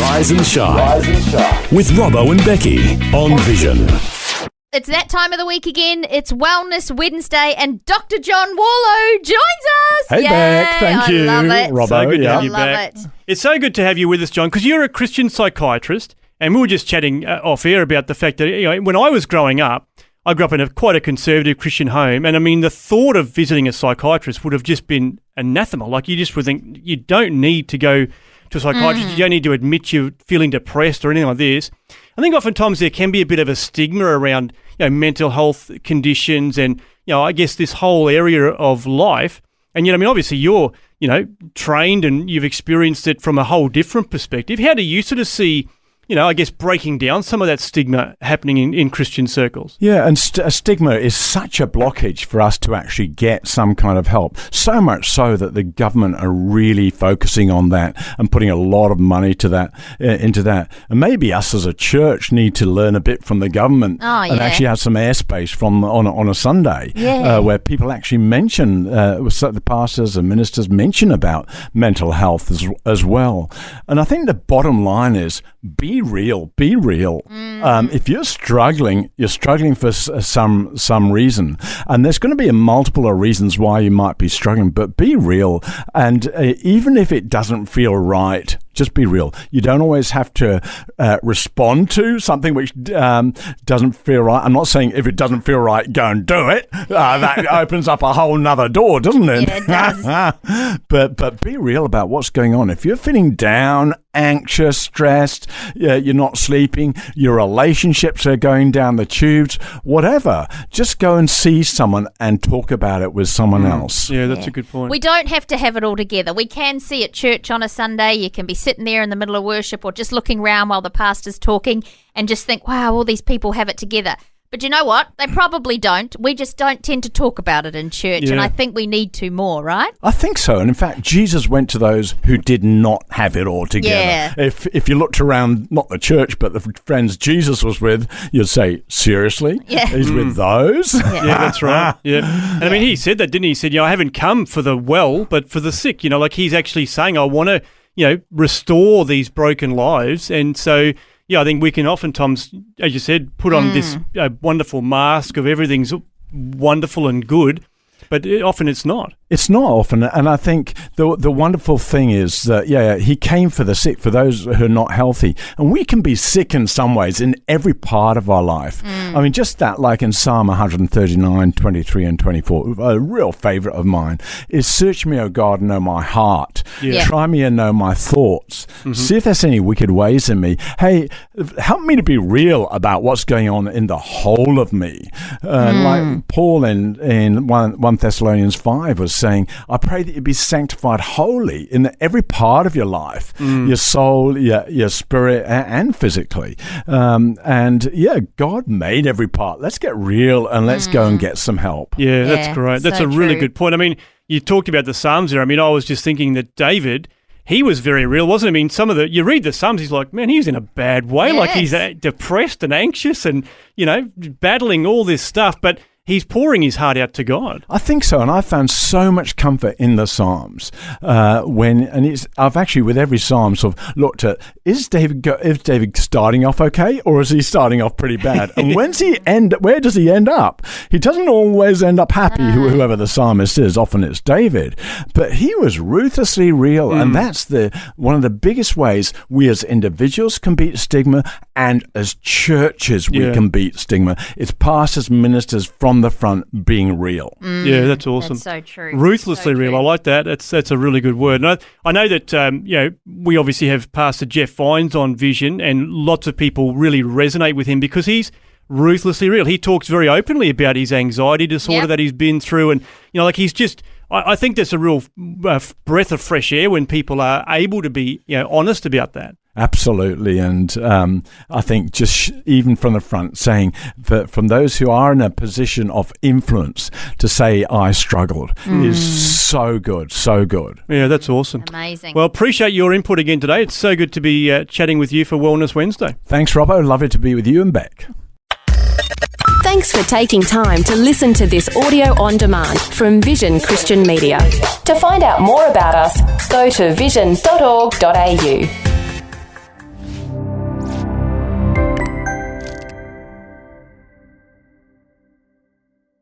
Rise and Shine with Robbo and Becci on Vision. It's that time of the week again. It's Wellness Wednesday, and Dr John Warlow joins us. Hey, Beck. Thank you. I love it. Robbo, so good to have you love back. it. It's so good to have you with us, John, because you're a Christian psychiatrist, and we were just chatting off air about the fact that when I was growing up, I grew up in quite a conservative Christian home, and I mean, the thought of visiting a psychiatrist would have just been anathema. Like, you just would think you don't need to go to a psychiatrist, you don't need to admit you're feeling depressed or anything like this. I think oftentimes there can be a bit of a stigma around mental health conditions and I guess this whole area of life. And I mean, obviously you're trained and you've experienced it from a whole different perspective. How do you sort of see I guess breaking down some of that stigma happening in Christian circles? Yeah, and stigma is such a blockage for us to actually get some kind of help. So much so that the government are really focusing on that and putting a lot of money to that into that. And maybe us as a church need to learn a bit from the government and actually have some airspace on a Sunday where people actually mention, the pastors and ministers mention about mental health as well. And I think the bottom line is be real. If you're struggling for some reason, and there's going to be a multiple of reasons why you might be struggling, but be real. And even if it doesn't feel right, just be real. You don't always have to respond to something which doesn't feel right. I'm not saying if it doesn't feel right, go and do it. That opens up a whole nother door, doesn't it? Yeah, it does. But be real about what's going on. If you're feeling down, anxious, stressed, you're not sleeping, your relationships are going down the tubes, whatever, just go and see someone and talk about it with someone else. Yeah, that's a good point. We don't have to have it all together. We can see at church on a Sunday. You can be sitting there in the middle of worship or just looking around while the pastor's talking and just think, wow, all these people have it together. But you know what? They probably don't. We just don't tend to talk about it in church, and I think we need to more, right? I think so. And in fact, Jesus went to those who did not have it all together. Yeah. If you looked around, not the church, but the friends Jesus was with, you'd say, seriously? Yeah. He's with those? Yeah, that's right. Yeah. And I mean, he said that, didn't he? He said, I haven't come for the well, but for the sick. Like he's actually saying, I want to, restore these broken lives. And so, I think we can oftentimes, as you said, put on this wonderful mask of everything's wonderful and good, but often it's not. It's not often, and I think the wonderful thing is that, he came for the sick, for those who are not healthy. And we can be sick in some ways in every part of our life. I mean, just that, like in Psalm 139, 23 and 24, a real favourite of mine, is search me, O God, know my heart. Yeah. Try me and know my thoughts. See if there's any wicked ways in me. Hey, help me to be real about what's going on in the whole of me. Like Paul in 1 Thessalonians 5 was saying, I pray that you be sanctified wholly in every part of your life, your soul, your spirit, and physically. God made every part. Let's get real and let's go and get some help. Yeah, that's great. That's so a really true. good point. I mean, you talked about the Psalms there. I mean, I was just thinking that David, he was very real, wasn't he? I mean, you read the Psalms, he's like, man, he's in a bad way. Yes. Like he's depressed and anxious and, battling all this stuff. But he's pouring his heart out to God. I think so, and I found so much comfort in the Psalms I've actually with every Psalm sort of looked at, is David starting off okay, or is he starting off pretty bad? And where does he end up? He doesn't always end up happy. Whoever the psalmist is, often it's David, but he was ruthlessly real, and that's one of the biggest ways we as individuals can beat stigma, and as churches we can beat stigma. It's pastors, ministers from the front being real. Yeah, that's awesome. That's so true. Ruthlessly So real. true. I like that. That's a really good word. And I know that we obviously have Pastor Jeff Vines on Vision, and lots of people really resonate with him because he's ruthlessly real. He talks very openly about his anxiety disorder that he's been through, and he's just. I think that's a real breath of fresh air when people are able to be honest about that. Absolutely, and I think just even from the front, saying that from those who are in a position of influence to say I struggled is so good, so good. Yeah, that's awesome. Amazing. Well, appreciate your input again today. It's so good to be chatting with you for Wellness Wednesday. Thanks, Robbo. Lovely to be with you and Beck. Thanks for taking time to listen to this audio on demand from Vision Christian Media. To find out more about us, go to vision.org.au.